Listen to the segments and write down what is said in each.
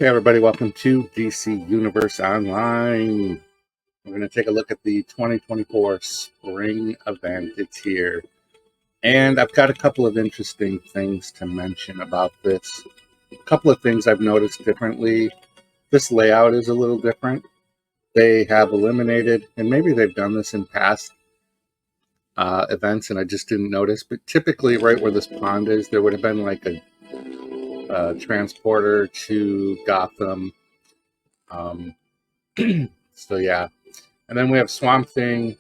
Hey everybody, welcome to DC Universe Online. We're going to take a look at the 2024 Spring Event. It's here. And I've got a couple of interesting things to mention about this. A couple of things I've noticed differently. This layout is a little different. They have eliminated, and maybe they've done this in past events and I just didn't notice, but typically right where this pond is, there would have been like a transporter to Gotham. So yeah. And then we have Swamp Thing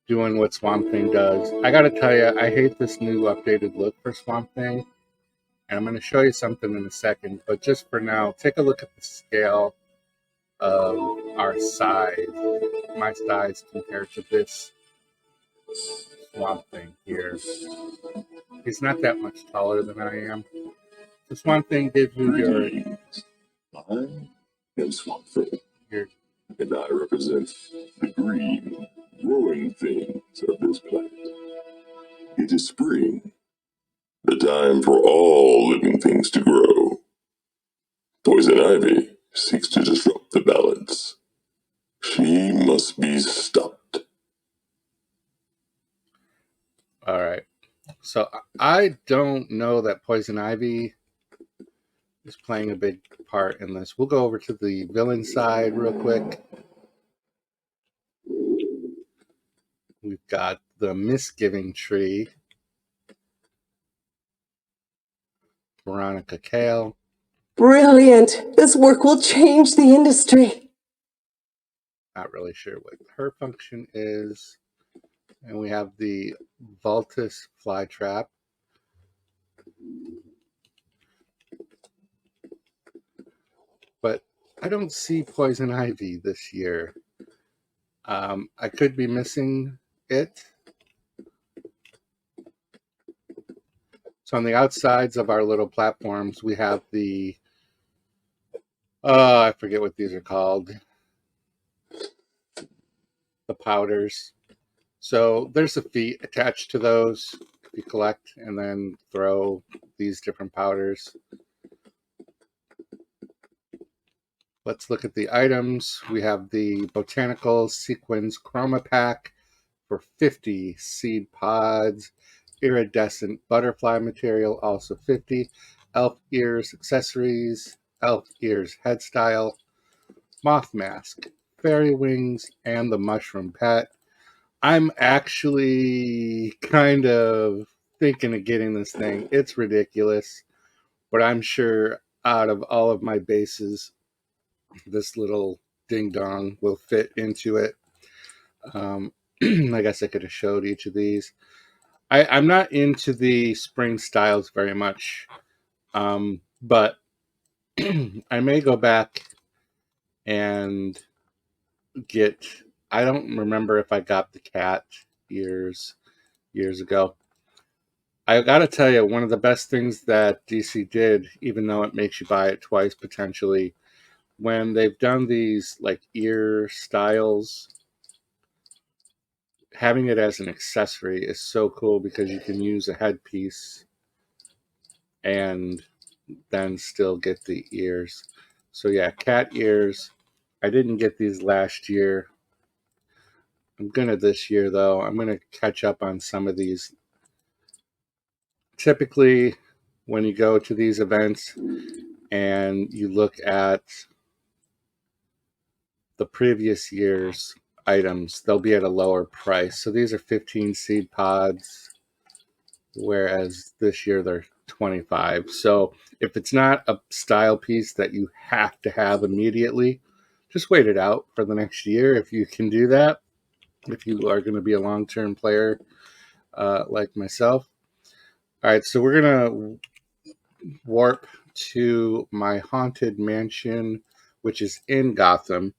doing what Swamp Thing does. I gotta tell you, I hate this new updated look for Swamp Thing. And I'm going to show you something in a second. But just for now, take a look at the scale of our size. My size compared to this Swamp Thing here. He's not that much taller than I am. The Swamp Thing gives you your... I am Swamp Thing. And I represent the green, growing things of this planet. It is spring, the time for all living things to grow. Poison Ivy seeks to disrupt the balance. She must be stopped. All right. So I don't know that Poison Ivy is playing a big part in this. We'll go over to the villain side real quick. We've got the Misgiving Tree, Veronica Kale. Brilliant! This work will change the industry. Not really sure what her function is. And we have the Vultus Flytrap. But I don't see Poison Ivy this year. I could be missing it. So on the outsides of our little platforms, we have the, I forget what these are called, the powders. So there's a fee attached to those. You collect and then throw these different powders. Let's look at the items. We have the Botanical Sequins Chroma Pack for 50 seed pods. Iridescent Butterfly Material, also 50. Elf Ears Accessories. Elf Ears Head Style. Moth Mask. Fairy Wings. And the Mushroom Pet. I'm actually kind of thinking of getting this thing. It's ridiculous. But I'm sure out of all of my bases, this little ding-dong will fit into it. I guess I could have showed each of these. I'm not into the spring styles very much, but I may go back and get... I don't remember if I got the cat ears years ago. I gotta tell you, one of the best things that DC did, even though it makes you buy it twice potentially, when they've done these like ear styles, having it as an accessory is so cool because you can use a headpiece and then still get the ears. So yeah, cat ears. I didn't get these last year. I'm gonna this year though. I'm gonna catch up on some of these. Typically, when you go to these events and you look at the previous year's items, they'll be at a lower price. So these are 15 seed pods, whereas this year they're 25. So if it's not a style piece that you have to have immediately, just wait it out for the next year if you can do that, if you are going to be a long-term player like myself. All right, so we're going to warp to my haunted mansion, which is in Gotham.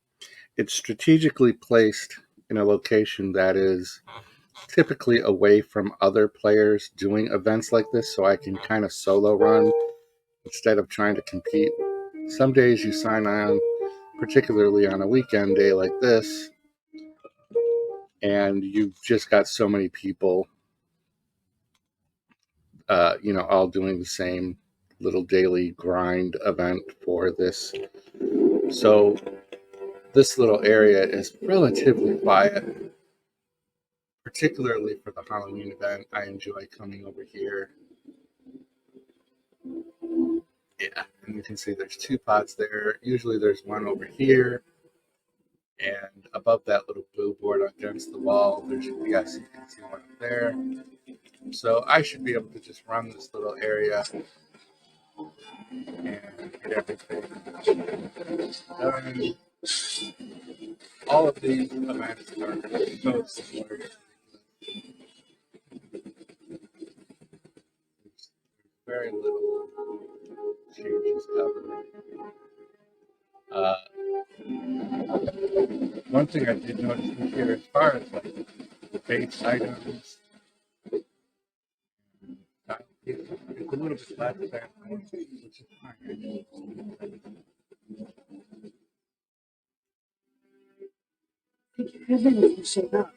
It's strategically placed in a location that is typically away from other players doing events like this, so I can kind of solo run instead of trying to compete. Some days you sign on, particularly on a weekend day like this, and you've just got so many people, all doing the same little daily grind event for this. So this little area is relatively quiet, particularly for the Halloween event. I enjoy coming over here. Yeah, and you can see there's 2 pods there. Usually there's one over here, and above that little blue board against the wall, there's, yes, you can see one up there. So I should be able to just run this little area and get everything done. All of these events are so similar. There's very little changes ever. One thing I did notice this year, as far as like base items, it's a little bit less than which is fine. Heavens, you showed up.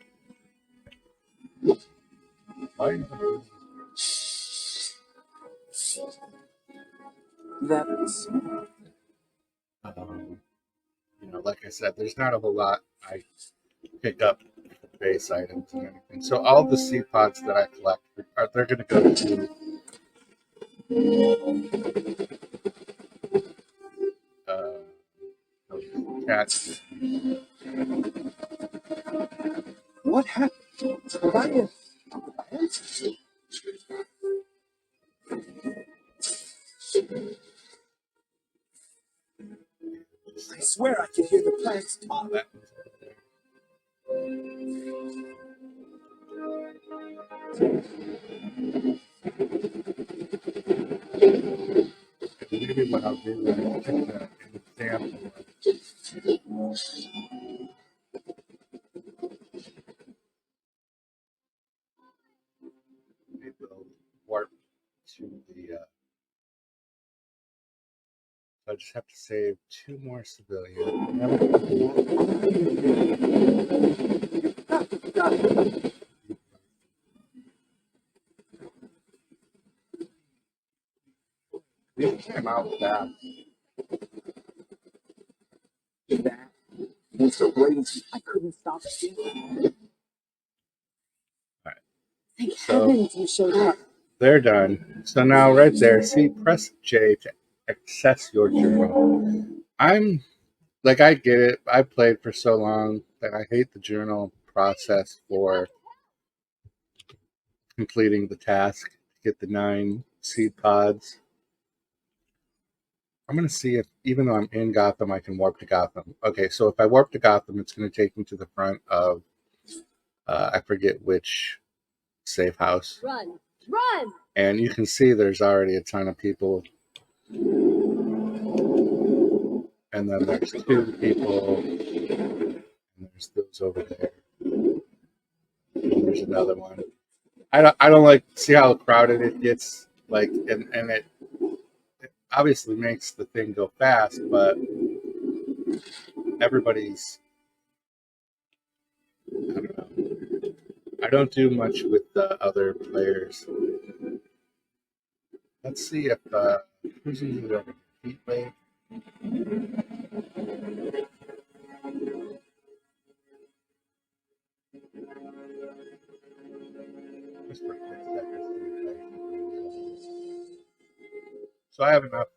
That's You know, like I said, there's not a whole lot I pick up base items and anything. So all the seed pods that I collect are they're going to go to cats. what happened. Brian. I swear I can hear the plants talk. Maybe what I'll do is take an example. Maybe they'll warp to the. I just have to save 2 more civilians. These came out fast. That was so crazy. I couldn't stop stealing. All right. Thank heavens you showed up. They're done. So now right there, see, press J to access your journal. I'm like, I get it. I played for so long that I hate the journal process for completing the task to get the 9 seed pods. I'm going to see if, even though I'm in Gotham, I can warp to Gotham. Okay, so if I warp to Gotham, it's going to take me to the front of, I forget which safe house. Run! And you can see there's already a ton of people. And then there's 2 people. And there's those over there. And there's another one. I don't like, see how crowded it gets, like, and it obviously makes the thing go fast, but everybody's, I don't know. I don't do much with the other players. Let's see if who's usually over here? Freeplay. So I have enough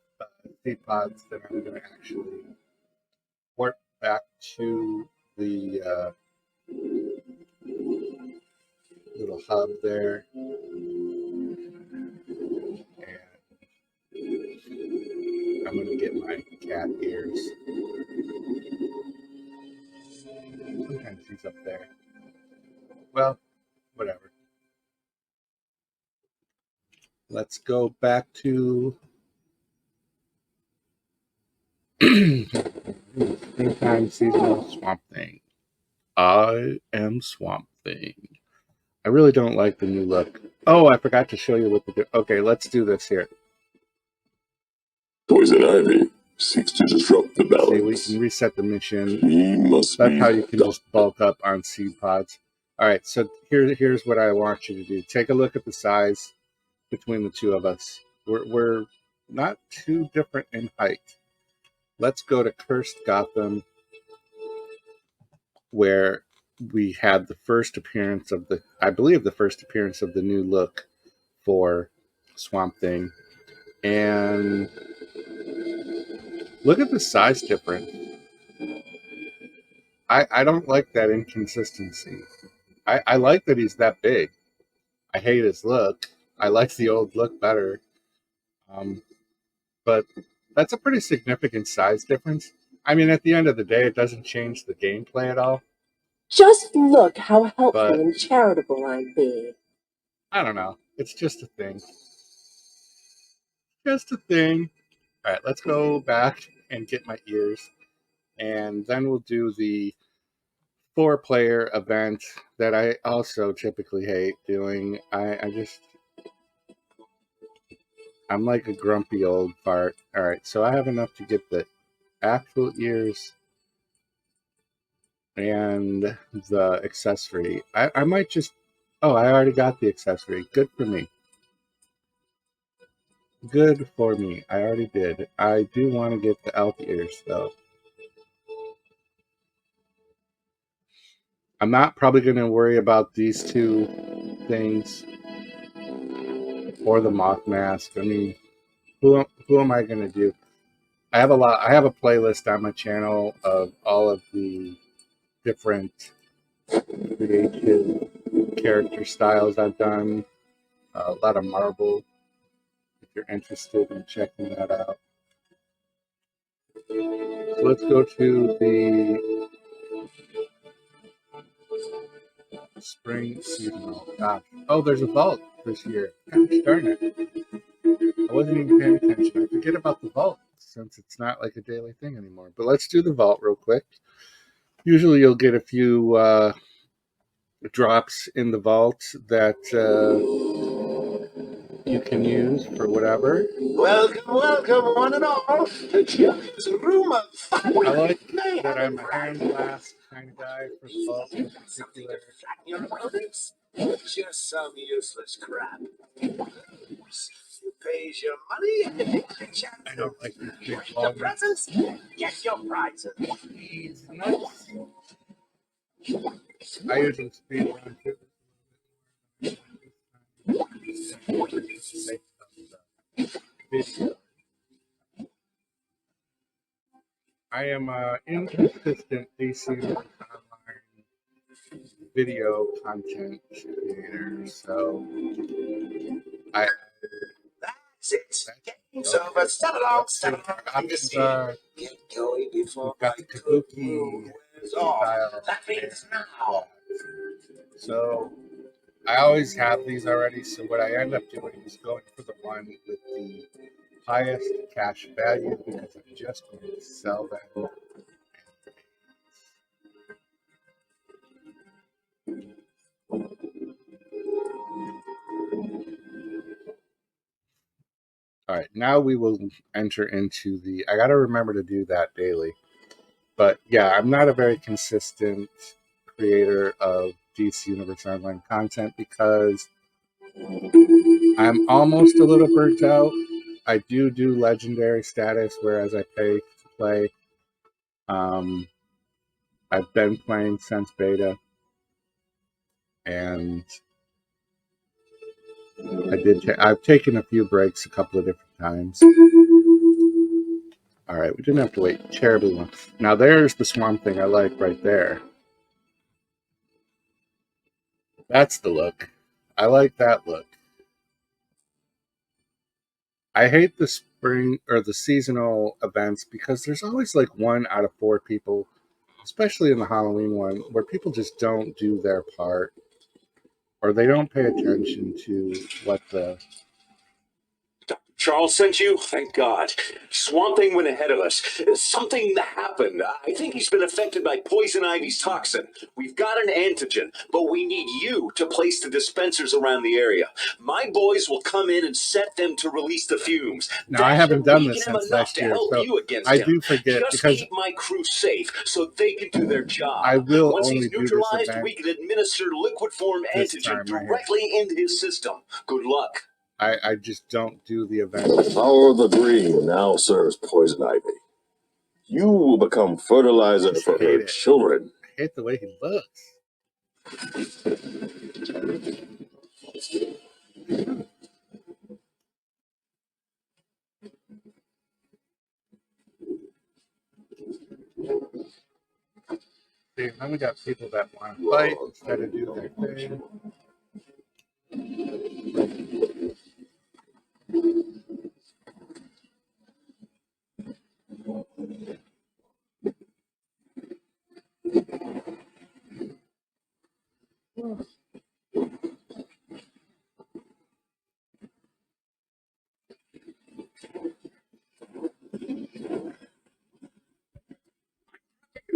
seed pods that I'm going to actually warp back to the little hub there. And I'm going to get my cat ears. Sometimes he's up there. Well, whatever. Let's go back to Springtime Seasonal Swamp Thing. I am Swamp Thing. I really don't like the new look. Oh, I forgot to show you what to do. Okay, let's do this here. Poison Ivy seeks to disrupt the balance. See, we can reset the mission. He must That's be how you can just bulk up on seed pods. All right, so here's what I want you to do. Take a look at the size between the 2 of us. We're not too different in height. Let's go to Cursed Gotham, where we had the first appearance of I believe the first appearance of the new look for Swamp Thing. And look at the size difference. I don't like that inconsistency. I like that he's that big. I hate his look. I like the old look better. But that's a pretty significant size difference. I mean, at the end of the day, it doesn't change the gameplay at all. Just look how helpful But and charitable I'm being. I don't know. It's just a thing. Just a thing. All right, let's go back and get my ears. And then we'll do the 4-player event that I also typically hate doing. I'm like a grumpy old fart. All right, so I have enough to get the actual ears and the accessory. I might just... Oh, I already got the accessory. Good for me. Good for me. I already did. I do want to get the elf ears, though. I'm not probably going to worry about these two things or the moth mask. I mean, who am I going to do? I have a playlist on my channel of all of the different creative character styles I've done. A lot of Marvel, if you're interested in checking that out. So let's go to the Spring Seasonal. Gosh. Oh, there's a vault this year. Gosh darn it. I wasn't even paying attention. I forget about the vault since it's not like a daily thing anymore. But let's do the vault real quick. Usually you'll get a few drops in the vault that you can use for whatever. Welcome, one and all, to Jeff's Room of Fun. I like that I'm a hand blast kind of guy for the vault in particular. Your opponents? Just some useless crap. You pays your money, I don't like these big the ball presents, get your prizes. He's nuts. I usually speed run too. I am an inconsistent DCUO online video content creator, so That's it. Game's over. Step along, step along. options are Get going before we've got my the good kabuki mood wears off. style. That means now. So I always have these already, so what I end up doing is going for the one with the highest cash value because I'm just going to sell them. All right, now we will enter into the... I got to remember to do that daily. But yeah, I'm not a very consistent creator of DC Universe Online content because I'm almost a little burnt out. I do legendary status, whereas I pay to play. I've been playing since beta, and I've taken a few breaks a couple of different times. All right, we didn't have to wait terribly long. Now there's the Swamp Thing I like right there. That's the look. I like that look. I hate the spring or the seasonal events because there's always like 1 out of 4 people, especially in the Halloween one, where people just don't do their part or they don't pay attention to what the... Charles sent you? Thank God. Swamp Thing went ahead of us. Something happened. I think he's been affected by Poison Ivy's toxin. We've got an antigen, but we need you to place the dispensers around the area. My boys will come in and set them to release the fumes. Now, I haven't done this since last year, so I him. do forget Just because keep my crew safe so they can do their job. I will Once only he's do this neutralized, event we can administer liquid form this antigen time right here. directly into his system. Good luck. I just don't do the events. Power of the green now serves poison ivy. You will become fertilizer for her children. I hate the way he looks. See, then we got people that want to fight instead of do their thing.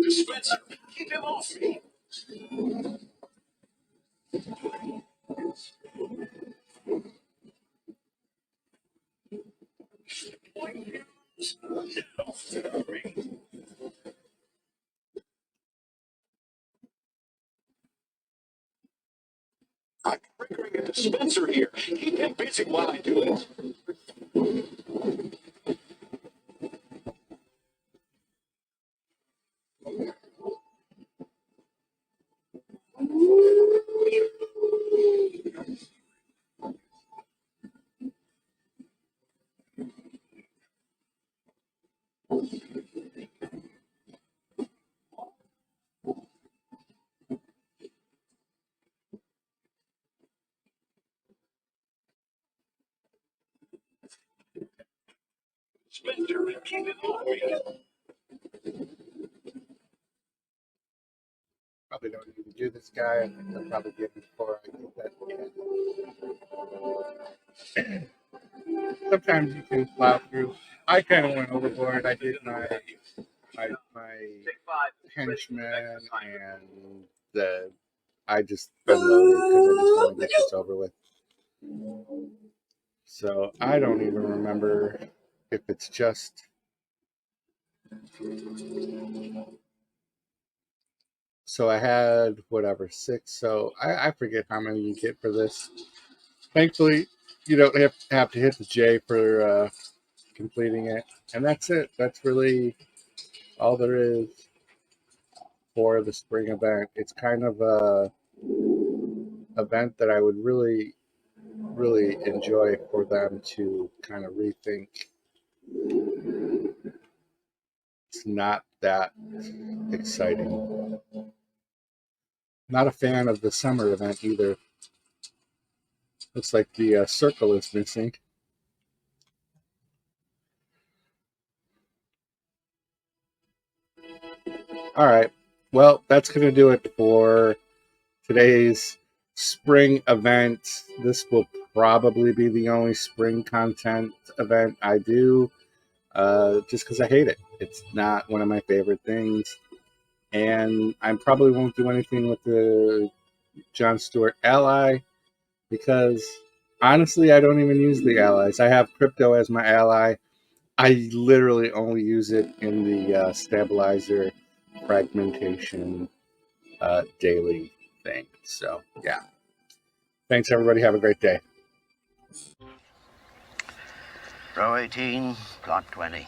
Dispenser, keep him off me. I'm triggering a dispenser here. Keep him busy while I do it. Dispenser, keep him off me. Probably don't need to do this guy. I think I'll probably get him before I get that in. Sometimes you can plow through. I kind of went overboard. I did my henchman and I just unloaded because I just want to get this over with. So I don't even remember if it's just. So I had whatever 6. So I forget how many you get for this. Thankfully, you don't have to hit the J for completing it, and that's it. That's really all there is for the spring event. It's kind of a event that I would really enjoy for them to kind of rethink. It's not that exciting. Not a fan of the summer event either. Looks like the circle is missing. All right. Well, that's going to do it for today's spring event. This will probably be the only spring content event I do, just because I hate it. It's not one of my favorite things. And I probably won't do anything with the Jon Stewart ally because honestly, I don't even use the allies. I have crypto as my ally. I literally only use it in the stabilizer fragmentation daily thing. So, yeah. Thanks, everybody. Have a great day. Row 18, plot 20.